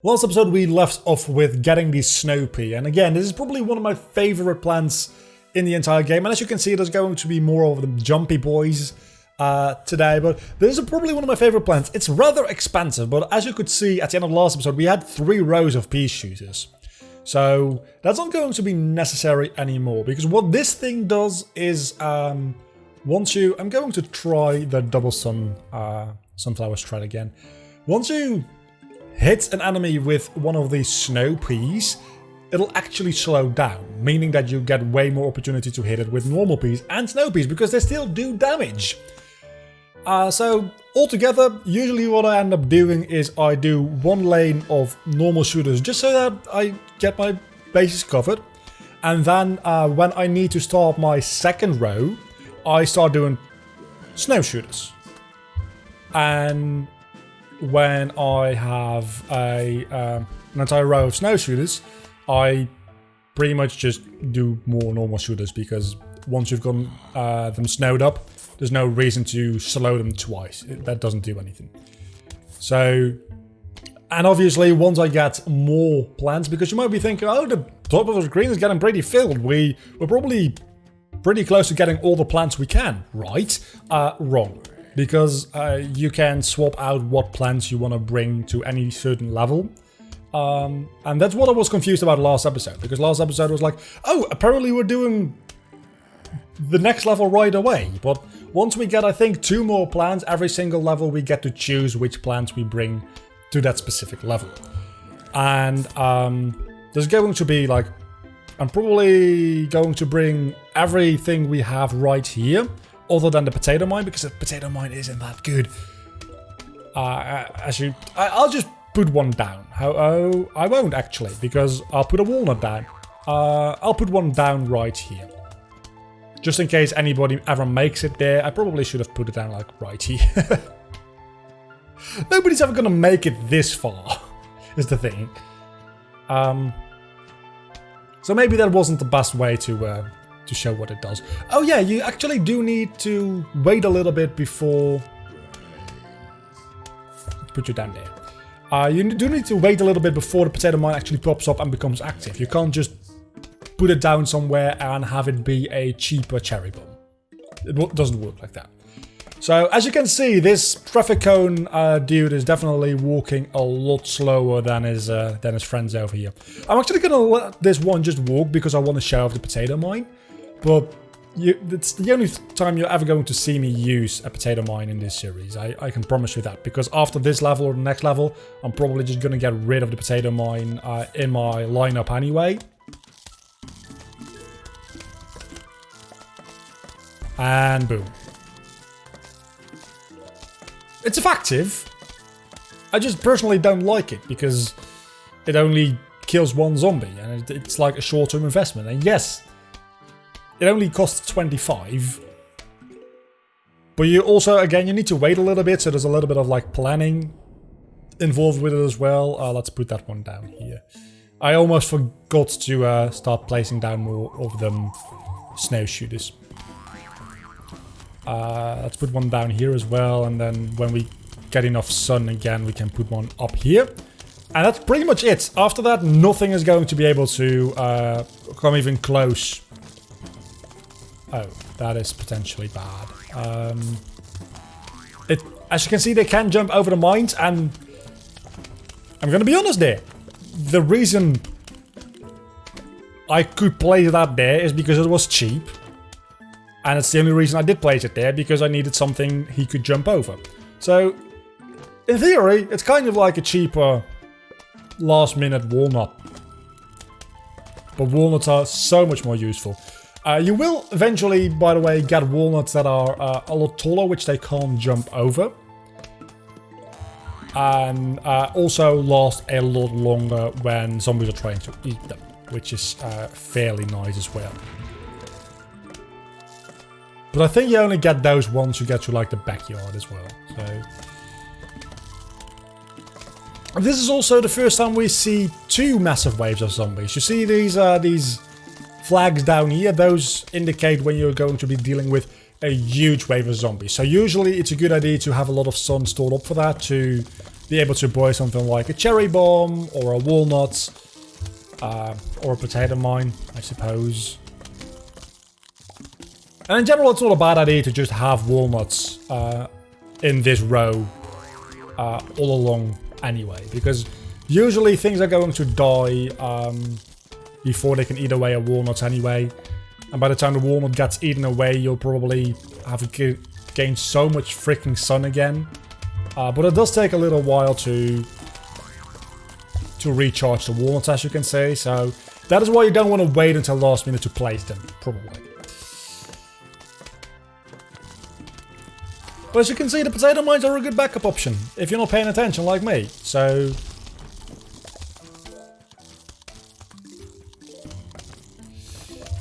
Last episode we left off with getting the snow pea, and again this is probably one of my favorite plants in the entire game, and as you can see there's going to be more of the jumpy boys today, but this is probably one of my favorite plants. It's rather expensive, but as you could see at the end of the last episode we had 3 rows of pea shooters. So that's not going to be necessary anymore, because what this thing does is I'm going to try the double sunflower stride again. Once you hit an enemy with one of these snow peas, it'll actually slow down, meaning that you get way more opportunity to hit it with normal peas and snow peas, because they still do damage. So altogether, usually what I end up doing is I do 1 lane of normal shooters just so that I get my bases covered, and then when I need to start my second row, I start doing snow shooters. And when I have an entire row of snow shooters, I pretty much just do more normal shooters, because once you've gotten them snowed up, there's no reason to slow them twice. That doesn't do anything. So, and obviously once I get more plants, because you might be thinking, oh, the top of the screen is getting pretty filled. We're probably pretty close to getting all the plants we can, right? Wrong. Because you can swap out what plants you want to bring to any certain level. And that's what I was confused about last episode. Because last episode was like, oh, apparently we're doing the next level right away. But once we get, I think, 2 more plants, every single level we get to choose which plants we bring to that specific level. And there's going to be like, I'm probably going to bring everything we have right here, other than the potato mine, because the potato mine isn't that good. I'll just put one down. I won't actually, because I'll put a walnut down. I'll put one down right here. Just in case anybody ever makes it there. I probably should have put it down like right here. Nobody's ever gonna make it this far, is the thing. So maybe that wasn't the best way to show what it does. Oh yeah, you actually do need to wait a little bit before... Let's put you down there. You do need to wait a little bit before the potato mine actually pops up and becomes active. You can't just put it down somewhere and have it be a cheaper cherry bomb. It doesn't work like that. So as you can see, this traffic cone dude is definitely walking a lot slower than his friends over here. I'm actually gonna let this one just walk because I want to show off the potato mine. But it's the only time you're ever going to see me use a potato mine in this series. I can promise you that. Because after this level or the next level, I'm probably just going to get rid of the potato mine in my lineup anyway. And boom. It's effective. I just personally don't like it because it only kills 1 zombie. And it's like a short-term investment. And yes, it only costs 25. But you also, again, you need to wait a little bit, so there's a little bit of like planning involved with it as well. Let's put that one down here. I almost forgot to start placing down more of them snow shooters. Let's put one down here as well, and then when we get enough sun again, we can put one up here. And that's pretty much it. After that, nothing is going to be able to come even close. Oh, that is potentially bad. As you can see, they can jump over the mines, and I'm gonna be honest there. The reason I could place that there is because it was cheap. And it's the only reason I did place it there, because I needed something he could jump over. So, in theory, it's kind of like a cheaper last-minute walnut. But walnuts are so much more useful. You will eventually, by the way, get walnuts that are a lot taller, which they can't jump over. And also last a lot longer when zombies are trying to eat them, which is fairly nice as well. But I think you only get those once you get to like the backyard as well. So this is also the first time we see 2 massive waves of zombies. You see these flags down here, those indicate when you're going to be dealing with a huge wave of zombies. So usually it's a good idea to have a lot of sun stored up for that, to be able to buy something like a cherry bomb or a walnut or a potato mine, I suppose. And in general, it's not a bad idea to just have walnuts in this row all along anyway, because usually things are going to die before they can eat away a walnut anyway. And by the time the walnut gets eaten away, you'll probably have gained so much freaking sun again. But it does take a little while to recharge the walnuts, as you can see. So that is why you don't want to wait until last minute to place them, probably. But as you can see, the potato mines are a good backup option if you're not paying attention like me. So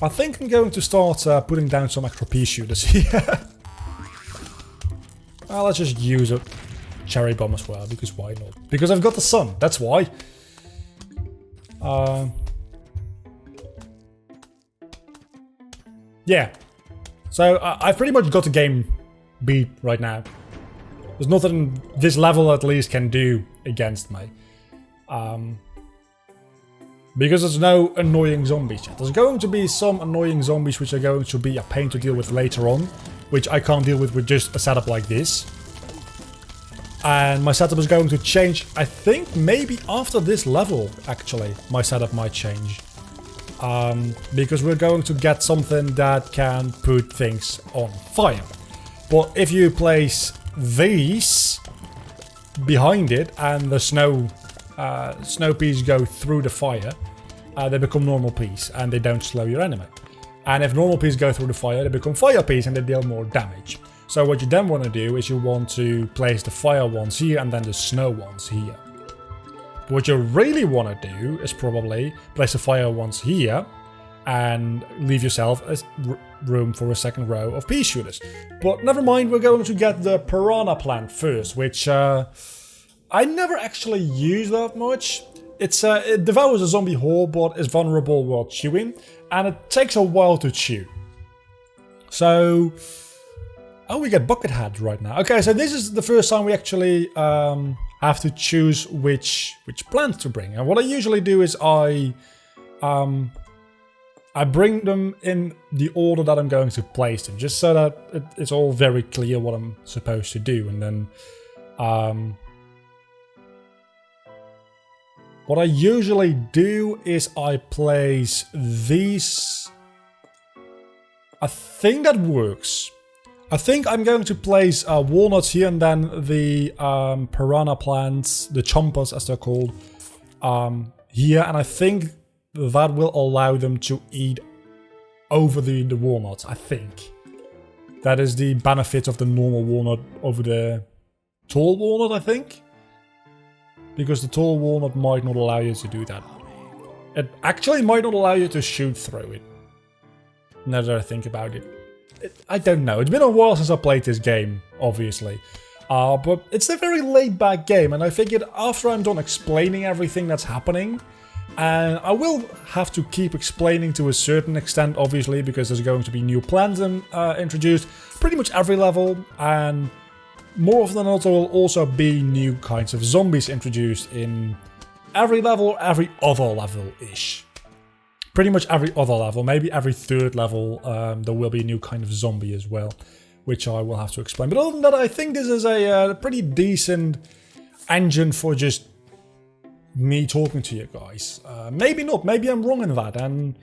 I think I'm going to start putting down some extra pea shooters here. Well, let's just use a cherry bomb as well, because why not? Because I've got the sun, that's why. Yeah. So I've pretty much got the game beat right now. There's nothing this level at least can do against me. Because there's no annoying zombies yet. There's going to be some annoying zombies which are going to be a pain to deal with later on, which I can't deal with just a setup like this. And my setup is going to change, I think maybe after this level, actually, my setup might change. Because we're going to get something that can put things on fire. But if you place these behind it and the snow peas go through the fire, they become normal peas and they don't slow your enemy. And if normal peas go through the fire, they become fire peas and they deal more damage. So what you then want to do is you want to place the fire ones here and then the snow ones here. But what you really want to do is probably place the fire ones here and leave yourself a room for a second row of pea shooters. But never mind, we're going to get the piranha plant first, which I never actually use that much. It devours a zombie horde, but is vulnerable while chewing, and it takes a while to chew. So, oh, we get bucket heads right now. Okay, so this is the first time we actually have to choose which plants to bring. And what I usually do is I bring them in the order that I'm going to place them, just so that it's all very clear what I'm supposed to do, and then. What I usually do is I place these. I think that works. I think I'm going to place walnuts here and then the piranha plants, the chompas as they're called, here. And I think that will allow them to eat over the walnuts, I think. That is the benefit of the normal walnut over the tall walnut, I think. Because the tall walnut might not allow you to do that. It actually might not allow you to shoot through it. Now that I think about it. I don't know. It's been a while since I played this game, obviously. But it's a very laid-back game, and I figured after I'm done explaining everything that's happening, and I will have to keep explaining to a certain extent, obviously, because there's going to be new plans introduced pretty much every level, and more often than not, there will also be new kinds of zombies introduced in every level, every other level-ish. Pretty much every other level, maybe every third level, there will be a new kind of zombie as well, which I will have to explain. But other than that, I think this is a pretty decent engine for just me talking to you guys. Maybe not, maybe I'm wrong in that, and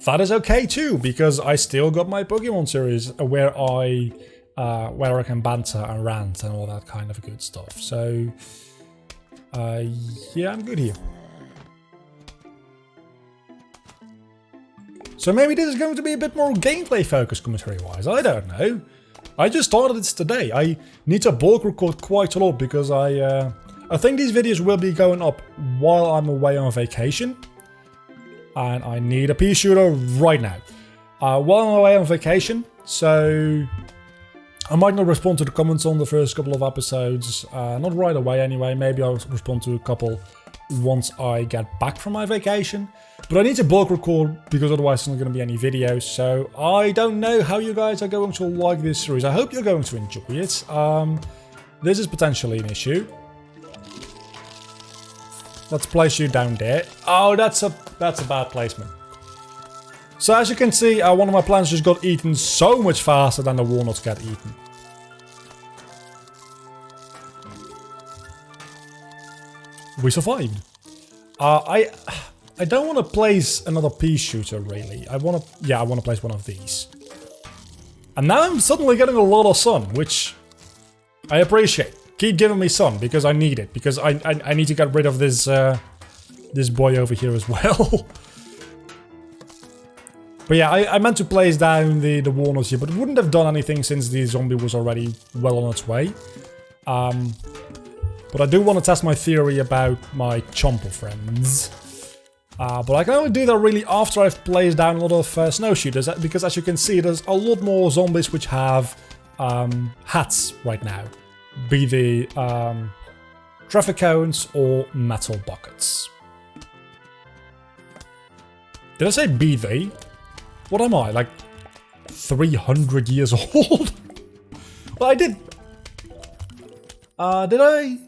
that is okay too, because I still got my Pokemon series where I can banter and rant and all that kind of good stuff. So, yeah, I'm good here. So maybe this is going to be a bit more gameplay focused commentary-wise, I don't know. I just started this today. I need to bulk record quite a lot because I think these videos will be going up while I'm away on vacation. And I need a pea shooter right now. While I'm away on vacation, so I might not respond to the comments on the first couple of episodes. Not right away anyway, maybe I'll respond to a couple once I get back from my vacation. But I need to bulk record because otherwise there's not going to be any videos. So I don't know how you guys are going to like this series. I hope you're going to enjoy it. This is potentially an issue. Let's place you down there. Oh, that's a bad placement. So as you can see, one of my plants just got eaten so much faster than the walnuts got eaten. We survived. I don't want to place another pea shooter really. I want to place one of these. And now I'm suddenly getting a lot of sun, which I appreciate. Keep giving me sun because I need it. Because I need to get rid of this this boy over here as well. But yeah, I meant to place down the walnuts here, but it wouldn't have done anything since the zombie was already well on its way. But I do want to test my theory about my chomper friends. But I can only do that really after I've placed down a lot of snow shooters, because as you can see, there's a lot more zombies which have hats right now. Be they traffic cones or metal buckets. Did I say be they? What am I, like 300 years old? Well, I did. Did I?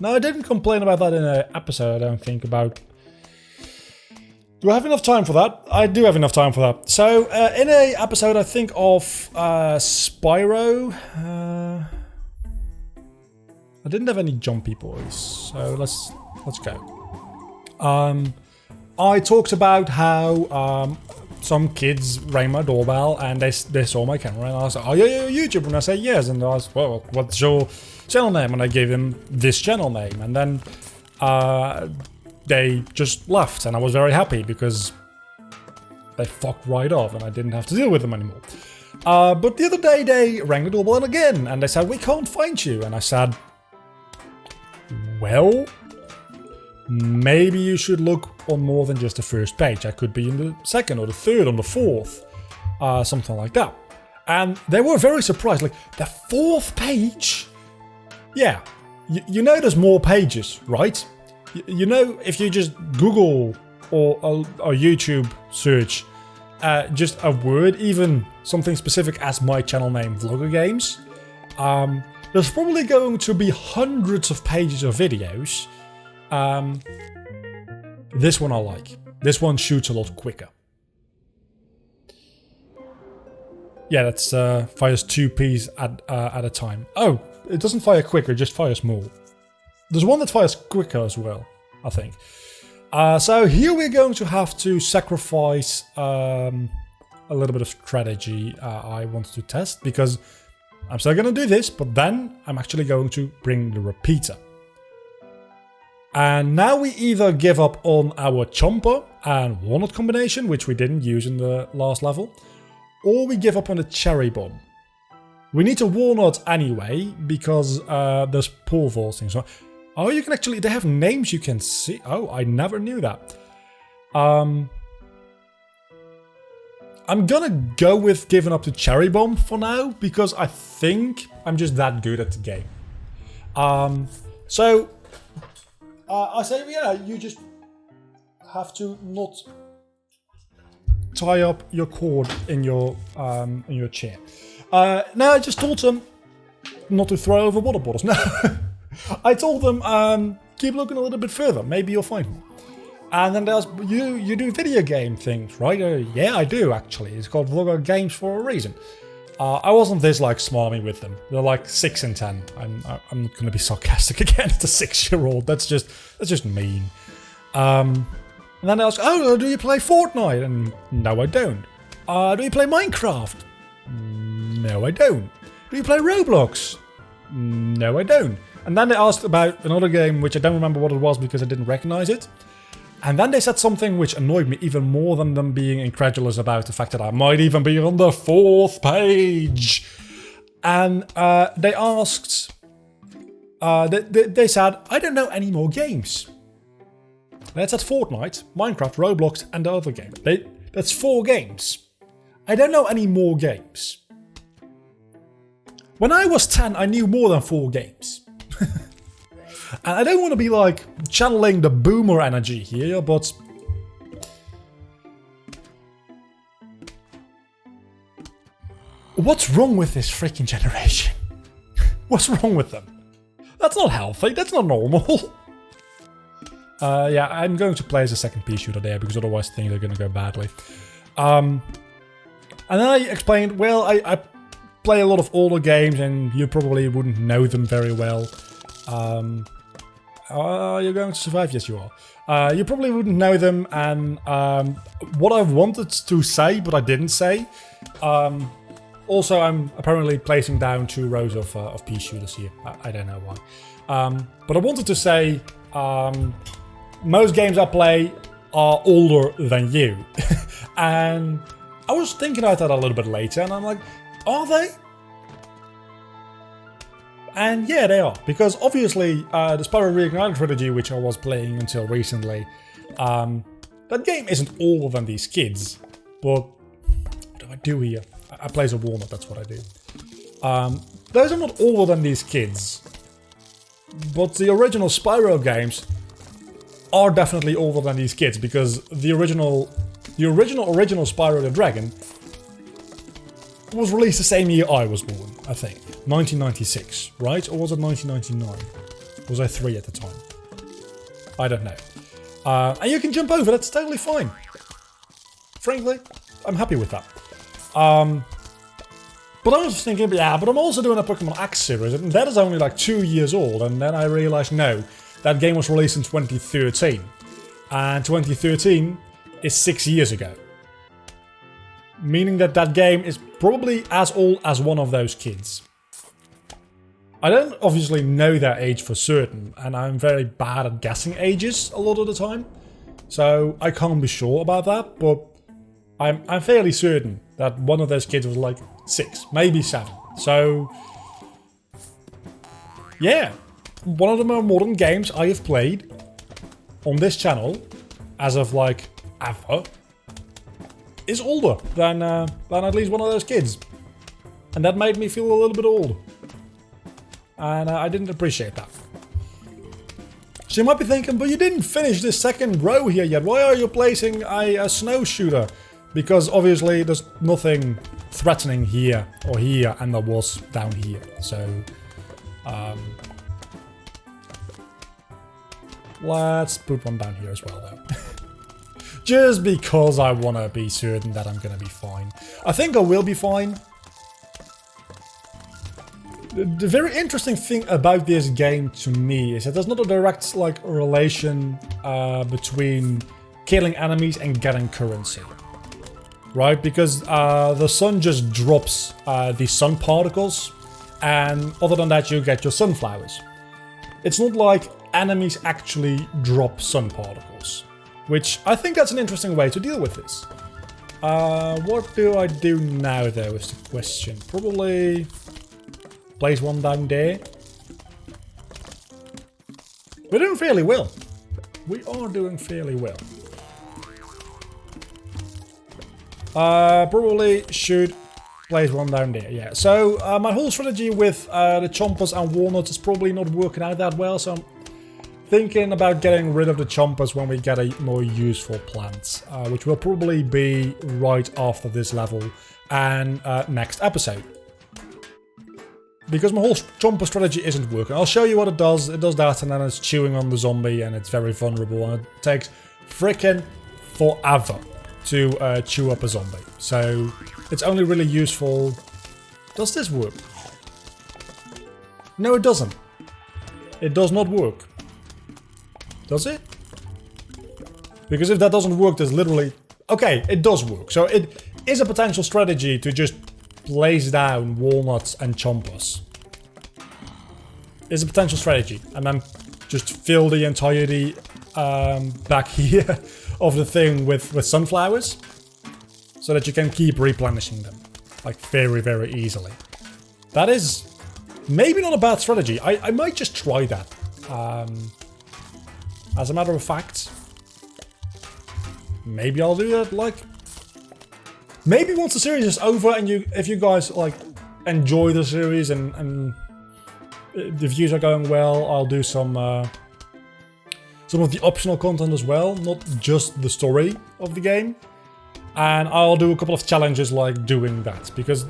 No, I didn't complain about that in an episode, I don't think, about... Do I have enough time for that? I do have enough time for that. So, in a episode, I think of Spyro. I didn't have any jumpy boys, so let's go. I talked about how some kids rang my doorbell and they saw my camera and I was like, "Oh, you're a YouTuber?" And I said, "Yes." And I was, "Well, what's your channel name?" And I gave them this channel name, and then they just left, and I was very happy because they fucked right off and I didn't have to deal with them anymore. But the other day they rang the doorbell again and they said, "We can't find you." And I said, "Well, maybe you should look on more than just the first page. I could be in the second or the third or the fourth, something like that." And they were very surprised, like, the fourth page? Yeah, you know there's more pages, right? You know, if you just Google or YouTube search just a word, even something specific as my channel name, Vlogger Games, there's probably going to be hundreds of pages of videos. This one I like. This one shoots a lot quicker. Yeah, that's fires 2 Ps at a time. Oh, it doesn't fire quicker, it just fires more. There's one that fires quicker as well, I think. So here we're going to have to sacrifice a little bit of strategy I wanted to test, because I'm still going to do this, but then I'm actually going to bring the repeater. And now we either give up on our chomper and walnut combination, which we didn't use in the last level, or we give up on the cherry bomb. We need a walnut anyway, because there's pole vaulting. So, oh, you can actually, they have names you can see. Oh, I never knew that. I'm gonna go with giving up the cherry bomb for now, because I think I'm just that good at the game. So I say, yeah, you just have to not tie up your cord in your chair. No, I just told them not to throw over water bottles. No, I told them keep looking a little bit further. Maybe you'll find more. And then they asked, you do video game things, right? Yeah, I do actually. It's called Vlogger Games for a reason. I wasn't this like smarmy with them. They're like 6 and 10. I'm not going to be sarcastic against a 6-year-old. That's just mean. And then they asked, "Oh, do you play Fortnite?" And no, I don't. Do you play Minecraft? No, I don't. Do you play Roblox? No, I don't. And then they asked about another game, which I don't remember what it was because I didn't recognize it. And then they said something which annoyed me even more than them being incredulous about the fact that I might even be on the 4th page. And they asked, they said, "I don't know any more games." That's at Fortnite, Minecraft, Roblox, and the other game. That's 4 games. I don't know any more games. When I was 10, I knew more than 4 games. And I don't want to be like channeling the boomer energy here, but what's wrong with this freaking generation? What's wrong with them? That's not healthy, that's not normal. Yeah, I'm going to play as a second pea shooter there because otherwise things are going to go badly. And then I explained, well, I play a lot of older games and you probably wouldn't know them very well. You're going to survive? Yes, you are. You probably wouldn't know them, and what I wanted to say, but I didn't say. Also, I'm apparently placing down 2 rows of pea shooters here. I don't know why. But I wanted to say, most games I play are older than you. And I was thinking about that a little bit later, and I'm like, are they? And yeah, they are, because obviously the Spyro Reignited trilogy, which I was playing until recently, that game isn't older than these kids. But what do I do here? I play as a walnut, that's what I do. Those are not older than these kids, but the original Spyro games are definitely older than these kids, because the original Spyro the Dragon was released the same year I was born, I think. 1996, right? Or was it 1999? Was I 3 at the time? I don't know. And you can jump over, that's totally fine. Frankly, I'm happy with that. But I was thinking, yeah, but I'm also doing a Pokemon X series, and that is only like 2 years old, and then I realized, no, that game was released in 2013. And 2013 is 6 years ago. Meaning that that game is probably as old as one of those kids. I don't obviously know their age for certain, and I'm very bad at guessing ages a lot of the time. So I can't be sure about that, but I'm fairly certain that one of those kids was like 6, maybe 7. So yeah, one of the more modern games I have played on this channel, as of like ever, is older than at least one of those kids. And that made me feel a little bit old. And I didn't appreciate that. So you might be thinking, but you didn't finish this second row here yet. Why are you placing a snow shooter? Because obviously there's nothing threatening here or here, and there was down here. So let's put one down here as well though. Just because I want to be certain that I'm going to be fine. I think I will be fine. The very interesting thing about this game to me is that there's not a direct relation between killing enemies and getting currency. Right? Because the sun just drops the sun particles, and other than that you get your sunflowers. It's not like enemies actually drop sun particles. Which, I think that's an interesting way to deal with this. What do I do now, though, is the question. Probably place one down there. We're doing fairly well. We are doing fairly well. Probably should place one down there, yeah. So, my whole strategy with the chompers and walnuts is probably not working out that well, so I'm thinking about getting rid of the chompers when we get a more useful plant, which will probably be right after this level and next episode. Because my whole chomper strategy isn't working. I'll show you what it does. It does that, and then it's chewing on the zombie, and it's very vulnerable, and it takes freaking forever to chew up a zombie. So it's only really useful. Does this work? No, it doesn't. It does not work. Does it? Because if that doesn't work, there's literally... Okay, it does work. So it is a potential strategy to just place down walnuts and chompers. It's a potential strategy. And then just fill the entirety back here of the thing with sunflowers. So that you can keep replenishing them. Like very, very easily. That is maybe not a bad strategy. I might just try that. As a matter of fact, maybe I'll do that, like... Maybe once the series is over and if you guys, like, enjoy the series and the views are going well, I'll do some of the optional content as well, not just the story of the game. And I'll do a couple of challenges like doing that, because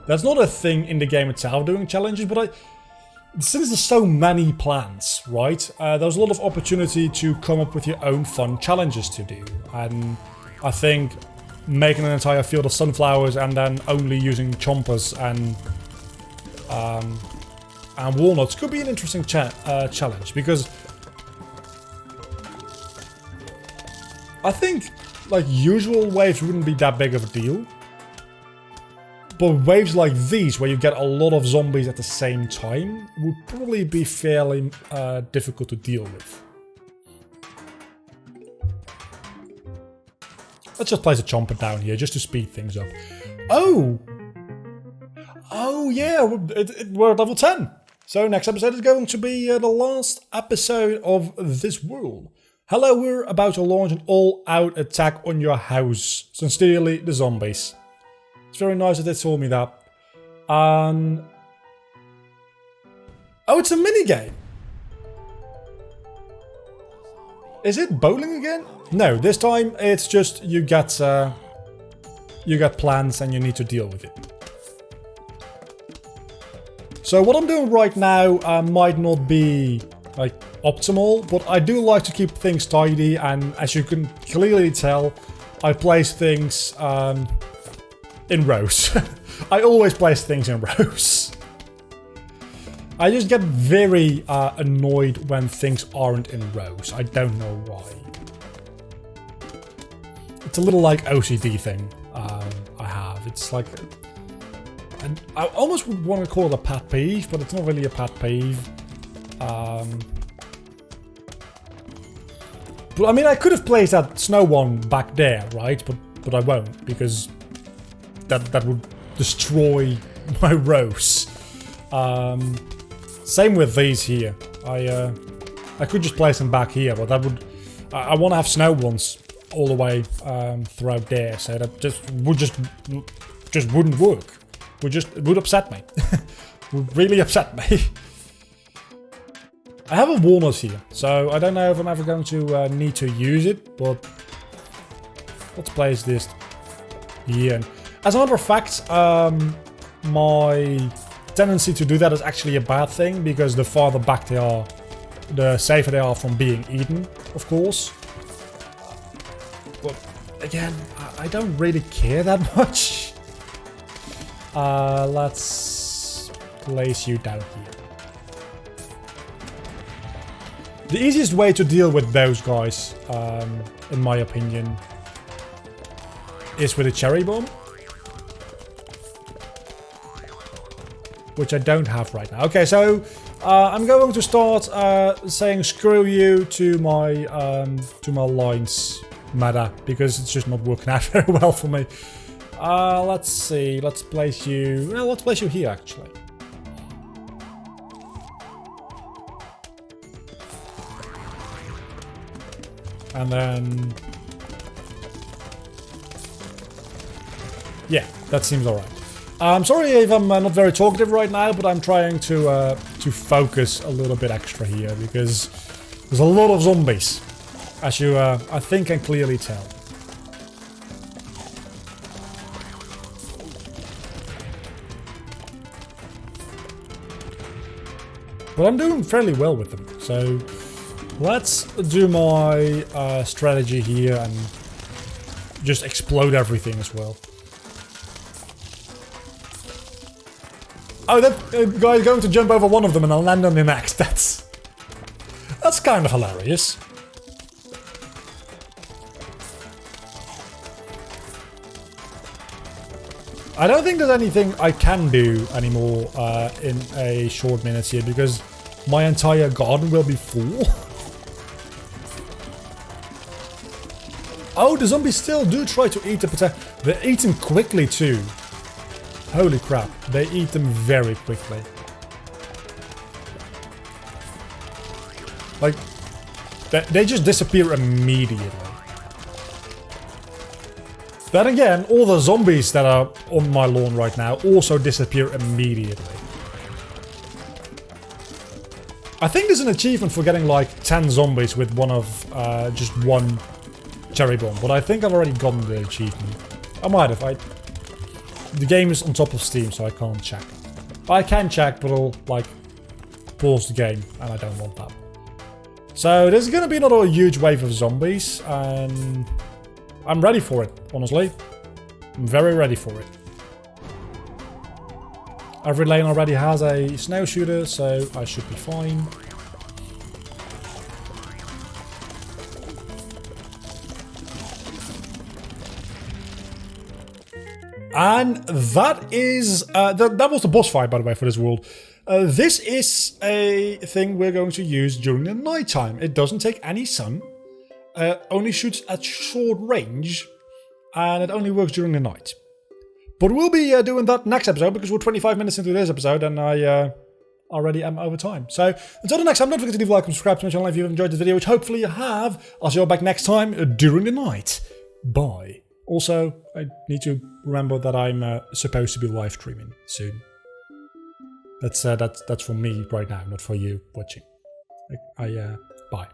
that's not a thing in the game itself, doing challenges, but since there's so many plants, right, there's a lot of opportunity to come up with your own fun challenges to do. And I think making an entire field of sunflowers and then only using chompers and walnuts could be an interesting challenge, because I think like usual waves wouldn't be that big of a deal. But waves like these, where you get a lot of zombies at the same time, would probably be fairly difficult to deal with. Let's just place a chomper down here, just to speed things up. Oh! Oh yeah, we're at level 10. So next episode is going to be the last episode of this world. Hello, we're about to launch an all-out attack on your house. Sincerely, the zombies. It's very nice that they told me that. Oh, it's a minigame. Is it bowling again? No, this time it's just you get plants and you need to deal with it. So what I'm doing right now might not be like optimal, but I do like to keep things tidy, and as you can clearly tell, I place things in rows. I always place things in rows. I just get very annoyed when things aren't in rows. I don't know why. It's a little like OCD thing I have. It's like... I almost would want to call it a pet peeve, but it's not really a pet peeve. But I mean, I could have placed that snow one back there, right? But I won't, because that would destroy my rows. Same with these here. I could just place them back here, but that would... I want to have snow ones all the way throughout there, so that just wouldn't work. It would upset me. Would really upset me. I have a walnut here, so I don't know if I'm ever going to need to use it, but let's place this here. And as a matter of fact, my tendency to do that is actually a bad thing, because the farther back they are, the safer they are from being eaten, of course. But again, I don't really care that much. Let's place you down here. The easiest way to deal with those guys, in my opinion, is with a cherry bomb. Which I don't have right now. Okay, so I'm going to start saying screw you to my lines meta, because it's just not working out very well for me. Let's see. Let's place you. Well, let's place you here actually. And then, yeah, that seems alright. I'm sorry if I'm not very talkative right now, but I'm trying to focus a little bit extra here, because there's a lot of zombies, as you I think can clearly tell. But I'm doing fairly well with them, so let's do my strategy here and just explode everything as well. Oh, that guy's going to jump over one of them and I'll land on the next. That's kind of hilarious. I don't think there's anything I can do anymore in a short minute here, because my entire garden will be full. Oh, the zombies still do try to eat the potato. They eat them quickly too. Holy crap, they eat them very quickly. Like, they just disappear immediately. Then again, all the zombies that are on my lawn right now also disappear immediately. I think there's an achievement for getting like 10 zombies with just one cherry bomb, but I think I've already gotten the achievement. I might have. The game is on top of Steam, so I can't check. I can check, but I'll, like, pause the game, and I don't want that. So there's going to be another huge wave of zombies, and I'm ready for it, honestly. I'm very ready for it. Every lane already has a snow shooter, so I should be fine. And that is that was the boss fight, by the way, for this world. This is a thing we're going to use during the night time. It doesn't take any sun, only shoots at short range, and it only works during the night. But we'll be doing that next episode, because we're 25 minutes into this episode and I already am over time. So until the next time, don't forget to leave a like and subscribe to my channel if you've enjoyed the video, which hopefully you have. I'll see you all back next time during the night. Bye. Also, I need to remember that I'm supposed to be live streaming soon. That's for me right now, not for you watching. Bye.